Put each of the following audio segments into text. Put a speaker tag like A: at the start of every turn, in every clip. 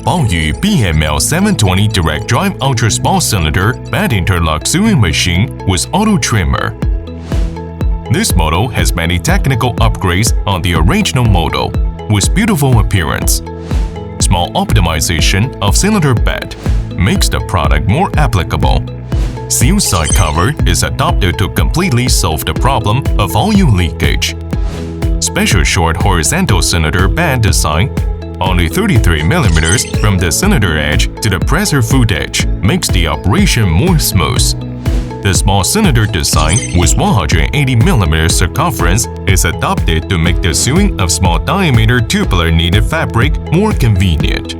A: 宝宇 BML 720 Direct Drive Ultra Small Cylinder Bed Interlock Sewing Machine with Auto Trimmer. This model has many technical upgrades on the original model, with beautiful appearance. Small optimization of cylinder bed makes the product more applicable. Seal side cover is adopted to completely solve the problem of volume leakage. Special short horizontal cylinder bed design, only 33 mm from the cylinder edge to the presser foot edge, makes the operation more smooth. The small cylinder design with 180 mm circumference is adopted to make the sewing of small diameter tubular knitted fabric more convenient.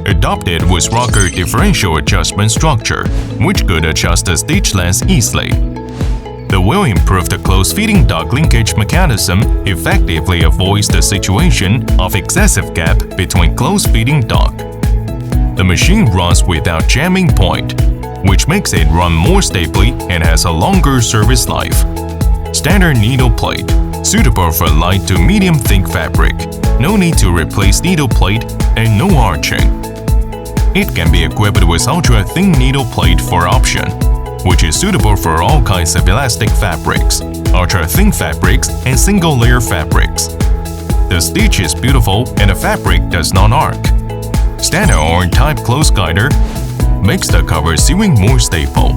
A: Adopted with rocker differential adjustment structure, which could adjust the stitch length easily. The well-improved close-fitting dog linkage mechanism effectively avoids the situation of excessive gap between close-fitting dog. The machine runs without jamming point, which makes it run more stably and has a longer service life. Standard needle plate, suitable for light to medium thick fabric. No need to replace needle plate and no arching. It can be equipped with ultra-thin needle plate for option, which is suitable for all kinds of elastic fabrics, ultra-thin fabrics, and single-layer fabrics. The stitch is beautiful and the fabric does not arc. Standard or type close guider makes the cover sewing more stable.